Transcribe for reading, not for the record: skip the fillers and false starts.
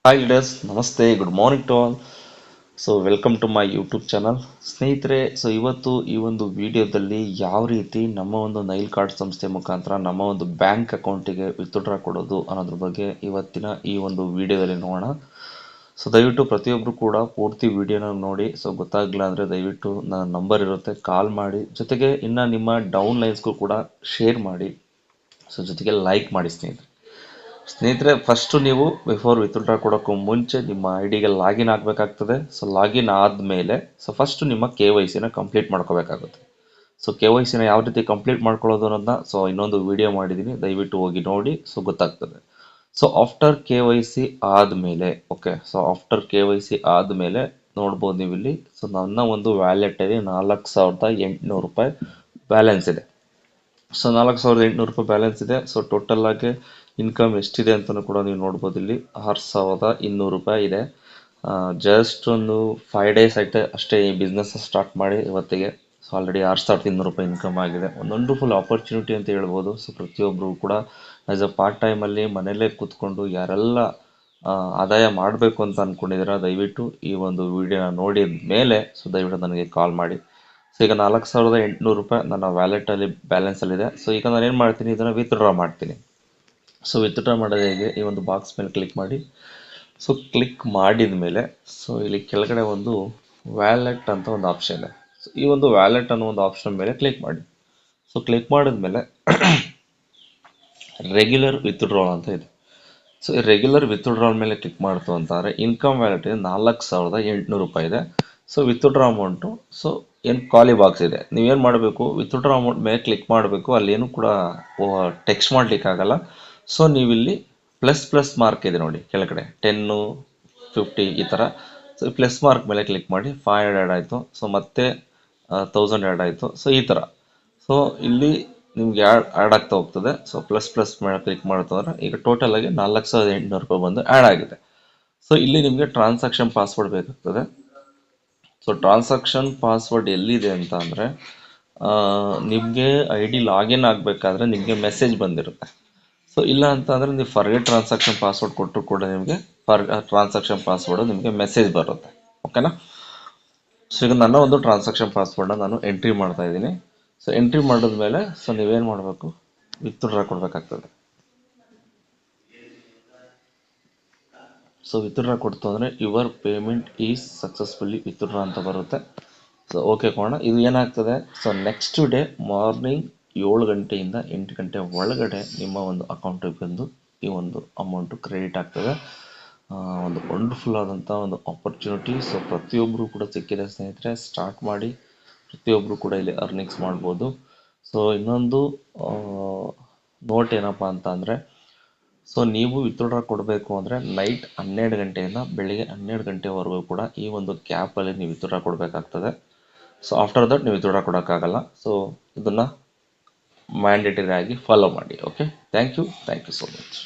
Hi leaders, ನಮಸ್ತೆ, good morning to all. So welcome to my YouTube channel. ಸ್ನೇಹಿತರೆ, ಇವತ್ತು ಈ ಒಂದು ವಿಡಿಯೋದಲ್ಲಿ ಯಾವ ರೀತಿ ನಮ್ಮ ಒಂದು ನೈಲ್ ಕಾರ್ಡ್ ಸಂಸ್ಥೆ ಮುಖಾಂತರ ನಮ್ಮ ಒಂದು ಬ್ಯಾಂಕ್ ಅಕೌಂಟಿಗೆ ವಿತ್ಡ್ರಾ ಕೊಡೋದು ಅನ್ನೋದ್ರ ಬಗ್ಗೆ ಇವತ್ತಿನ ಈ ಒಂದು ವಿಡಿಯೋದಲ್ಲಿ ನೋಡೋಣ. ಸೊ ದಯವಿಟ್ಟು ಪ್ರತಿಯೊಬ್ಬರು ಕೂಡ ಪೂರ್ತಿ ವಿಡಿಯೋನ ನೋಡಿ. ಸೊ ಗೊತ್ತಾಗಲಿಲ್ಲ ಅಂದರೆ ದಯವಿಟ್ಟು ನನ್ನ ನಂಬರ್ ಇರುತ್ತೆ, ಕಾಲ್ ಮಾಡಿ. ಜೊತೆಗೆ ಇನ್ನು ನಿಮ್ಮ ಡೌನ್ ಲೈನ್ಸ್ಗೂ ಕೂಡ ಶೇರ್ ಮಾಡಿ. ಸೊ ಜೊತೆಗೆ ಲೈಕ್ ಮಾಡಿ ಸ್ನೇಹಿತರೆ. ಫಸ್ಟು ನೀವು ಬಿಫೋರ್ ವಿತ್ಡ್ರಾ ಕೊಡೋಕ್ಕೂ ಮುಂಚೆ ನಿಮ್ಮ ಐ ಡಿಗೆ ಲಾಗಿನ್ ಆಗಬೇಕಾಗ್ತದೆ. ಸೊ ಲಾಗಿನ್ ಆದಮೇಲೆ ಫಸ್ಟು ನಿಮ್ಮ KYC ಕಂಪ್ಲೀಟ್ ಮಾಡ್ಕೋಬೇಕಾಗುತ್ತೆ. ಸೊ KYC ಯಾವ ರೀತಿ ಕಂಪ್ಲೀಟ್ ಮಾಡ್ಕೊಳ್ಳೋದು ಅನ್ನೋದನ್ನ ಇನ್ನೊಂದು ವಿಡಿಯೋ ಮಾಡಿದ್ದೀನಿ, ದಯವಿಟ್ಟು ಹೋಗಿ ನೋಡಿ. ಸೊ ಗೊತ್ತಾಗ್ತದೆ. ಸೊ ಆಫ್ಟರ್ KYC ಆದಮೇಲೆ ಆಫ್ಟರ್ KYC ಆದಮೇಲೆ ನೋಡ್ಬೋದು ನೀವು ಇಲ್ಲಿ. ಸೊ ನನ್ನ ಒಂದು ವ್ಯಾಲೆಟಲ್ಲಿ 4,800 ರೂಪಾಯಿ ಬ್ಯಾಲೆನ್ಸ್ ಇದೆ. ಸೊ 4,800 ರೂಪಾಯಿ ಬ್ಯಾಲೆನ್ಸ್ ಇದೆ. ಸೊ ಟೋಟಲ್ ಆಗಿ ಇನ್ಕಮ್ ಎಷ್ಟಿದೆ ಅಂತಲೂ ಕೂಡ ನೀವು ನೋಡ್ಬೋದು. ಇಲ್ಲಿ 6,200 ರೂಪಾಯಿ ಇದೆ. ಜಸ್ಟ್ ಒಂದು 5 ಡೇಸ್ ಆಯ್ತು ಅಷ್ಟೇ ಈ ಬಿಸ್ನೆಸ್ ಸ್ಟಾರ್ಟ್ ಮಾಡಿ ಇವತ್ತಿಗೆ. ಸೊ ಆಲ್ರೆಡಿ 6,200 ರೂಪಾಯಿ ಇನ್ಕಮ್ ಆಗಿದೆ. ಒಂದು ವಂಡರ್ಫುಲ್ ಆಪರ್ಚುನಿಟಿ ಅಂತ ಹೇಳ್ಬೋದು. ಸೊ ಪ್ರತಿಯೊಬ್ಬರು ಕೂಡ ಆ್ಯಸ್ ಅ ಪಾರ್ಟ್ ಟೈಮಲ್ಲಿ ಮನೆಯಲ್ಲೇ ಕೂತ್ಕೊಂಡು ಯಾರೆಲ್ಲ ಆದಾಯ ಮಾಡಬೇಕು ಅಂತ ಅಂದ್ಕೊಂಡಿದ್ದೀರಾ, ದಯವಿಟ್ಟು ಈ ಒಂದು ವಿಡಿಯೋನ ನೋಡಿದ ಮೇಲೆ ದಯವಿಟ್ಟು ನನಗೆ ಕಾಲ್ ಮಾಡಿ. ಸೊ ಈಗ 4,800 ರೂಪಾಯಿ ನನ್ನ ವ್ಯಾಲೆಟಲ್ಲಿ ಬ್ಯಾಲೆನ್ಸಲ್ಲಿದೆ. ಸೊ ಈಗ ನಾನು ಏನು ಮಾಡ್ತೀನಿ, ಇದನ್ನು ವಿತ್ಡ್ರಾ ಮಾಡ್ತೀನಿ. ಸೊ ವಿತ್ಡ್ರಾ ಮಾಡೋದು ಹೇಗೆ, ಈ ಒಂದು ಬಾಕ್ಸ್ ಮೇಲೆ ಕ್ಲಿಕ್ ಮಾಡಿ. ಸೊ ಕ್ಲಿಕ್ ಮಾಡಿದ ಮೇಲೆ ಇಲ್ಲಿ ಕೆಳಗಡೆ ಒಂದು ವ್ಯಾಲೆಟ್ ಅಂತ ಒಂದು ಆಪ್ಷನ್ ಇದೆ. ಸೊ ಈ ಒಂದು ವ್ಯಾಲೆಟ್ ಅನ್ನೋ ಒಂದು ಆಪ್ಷನ್ ಮೇಲೆ ಕ್ಲಿಕ್ ಮಾಡಿ. ಸೊ ಕ್ಲಿಕ್ ಮಾಡಿದ್ಮೇಲೆ ರೆಗ್ಯುಲರ್ ವಿತ್ಡ್ರಾಲ್ ಅಂತ ಇದೆ. ಸೊ ಈ ರೆಗ್ಯುಲರ್ ವಿತ್ಡ್ರಾಲ್ ಮೇಲೆ ಕ್ಲಿಕ್ ಮಾಡ್ತು ಅಂತಂದರೆ ಇನ್ಕಮ್ ವ್ಯಾಲೆಟ್ ಇದೆ 4,800 ರೂಪಾಯಿ ಇದೆ. ಸೊ ವಿತ್ಡ್ರಾ ಅಮೌಂಟು ಏನು ಖಾಲಿ ಬಾಕ್ಸ್ ಇದೆ. ನೀವೇನು ಮಾಡಬೇಕು, ವಿತ್ಡ್ರಾ ಅಮೌಂಟ್ ಮೇಲೆ ಕ್ಲಿಕ್ ಮಾಡಬೇಕು. ಅಲ್ಲೇನು ಕೂಡ ಟೆಕ್ಸ್ಟ್ ಮಾಡಲಿಕ್ಕಾಗಲ್ಲ. ಸೊ ನೀವಿಲ್ಲಿ ಪ್ಲಸ್ ಮಾರ್ಕ್ ಇದೆ ನೋಡಿ ಕೆಳಗಡೆ 10, 50 ಈ ಥರ. ಸೊ ಈ ಪ್ಲಸ್ ಮಾರ್ಕ್ ಮೇಲೆ ಕ್ಲಿಕ್ ಮಾಡಿ. 500 ಆ್ಯಡ್ ಆಯಿತು. ಸೊ ಮತ್ತೆ 1,000 ಆ್ಯಡ್ ಆಯಿತು. ಸೊ ಈ ಥರ. ಸೊ ಇಲ್ಲಿ ನಿಮ್ಗೆ ಆ್ಯಡ್ ಆಗ್ತಾ ಹೋಗ್ತದೆ. ಸೊ ಪ್ಲಸ್ ಮೇಲೆ ಕ್ಲಿಕ್ ಮಾಡ್ತಂದ್ರೆ ಈಗ ಟೋಟಲ್ ಆಗಿ 4,800 ರೂಪಾಯಿ ಬಂದು ಆ್ಯಡ್ ಆಗಿದೆ. ಸೊ ಇಲ್ಲಿ ನಿಮಗೆ ಟ್ರಾನ್ಸಾಕ್ಷನ್ ಪಾಸ್ವರ್ಡ್ ಬೇಕಾಗ್ತದೆ. ಸೊ ಟ್ರಾನ್ಸಾಕ್ಷನ್ ಪಾಸ್ವರ್ಡ್ ಎಲ್ಲಿದೆ ಅಂತ ಅಂದರೆ ನಿಮಗೆ ಐ ಡಿ ಲಾಗಿನ್ ಆಗಬೇಕಾದ್ರೆ ನಿಮಗೆ ಮೆಸೇಜ್ ಬಂದಿರುತ್ತೆ. ಸೊ ಇಲ್ಲ ಅಂತ ಅಂದರೆ ನೀವು ಫರ್ಗೆಟ್ ಟ್ರಾನ್ಸಾಕ್ಷನ್ ಪಾಸ್ವರ್ಡ್ ಕೊಟ್ಟರು ಕೂಡ ನಿಮಗೆ ಟ್ರಾನ್ಸಾಕ್ಷನ್ ಪಾಸ್ವರ್ಡು ನಿಮಗೆ ಮೆಸೇಜ್ ಬರುತ್ತೆ. ಓಕೆನಾ. ಸೊ ಈಗ ನನ್ನ ಒಂದು ಟ್ರಾನ್ಸಾಕ್ಷನ್ ಪಾಸ್ವರ್ಡ್ನ ನಾನು ಎಂಟ್ರಿ ಮಾಡ್ತಾ ಇದ್ದೀನಿ. ಸೊ ಎಂಟ್ರಿ ಮಾಡಿದ್ಮೇಲೆ ನೀವೇನು ಮಾಡಬೇಕು, ವಿತ್ಡ್ರಾ ಕೊಡಬೇಕಾಗ್ತದೆ. ಸೊ ವಿತ್ಡ್ರಾ ಕೊಡ್ತು ಅಂದರೆ your payment is successfully withdraw ಅಂತ ಬರುತ್ತೆ. ಸೊ ಓಕೆ ಕೊಡೋಣ. ಇದು ಏನಾಗ್ತದೆ, ನೆಕ್ಸ್ಟ್ ಡೇ ಮಾರ್ನಿಂಗ್ 7 ಗಂಟೆಯಿಂದ 8 ಗಂಟೆ ಒಳಗಡೆ ನಿಮ್ಮ ಒಂದು ಅಕೌಂಟಿಗೆ ಬಂದು ಈ ಒಂದು ಅಮೌಂಟು ಕ್ರೆಡಿಟ್ ಆಗ್ತದೆ. ಒಂದು ವಂಡರ್ಫುಲ್ ಆದಂಥ ಒಂದು ಆಪರ್ಚುನಿಟಿ. ಸೊ ಪ್ರತಿಯೊಬ್ಬರು ಕೂಡ ಸಿಕ್ಕಿದೆ ಸ್ನೇಹಿತರೆ, ಸ್ಟಾರ್ಟ್ ಮಾಡಿ. ಪ್ರತಿಯೊಬ್ಬರು ಕೂಡ ಇಲ್ಲಿ ಅರ್ನಿಂಗ್ಸ್ ಮಾಡ್ಬೋದು. ಸೊ ಇನ್ನೊಂದು ನೋಟ್ ಏನಪ್ಪ ಅಂತ ಅಂದರೆ, ನೀವು ವಿತ್ಡ್ರಾ ಕೊಡಬೇಕು ಅಂದರೆ ನೈಟ್ 12 ಗಂಟೆಯಿಂದ ಬೆಳಿಗ್ಗೆ 12 ಗಂಟೆವರೆಗೂ ಕೂಡ ಈ ಒಂದು ಗ್ಯಾಪಲ್ಲಿ ನೀವು ವಿತ್ಡ್ರಾ ಕೊಡಬೇಕಾಗ್ತದೆ. ಸೊ ಆಫ್ಟರ್ ದಟ್ ನೀವು ವಿತ್ಡ್ರಾ ಕೊಡೋಕ್ಕಾಗಲ್ಲ. ಸೊ ಇದನ್ನು ಮ್ಯಾಂಡೇಟರಿ ಆಗಿ ಫಾಲೋ ಮಾಡಿ. Okay, thank you so much.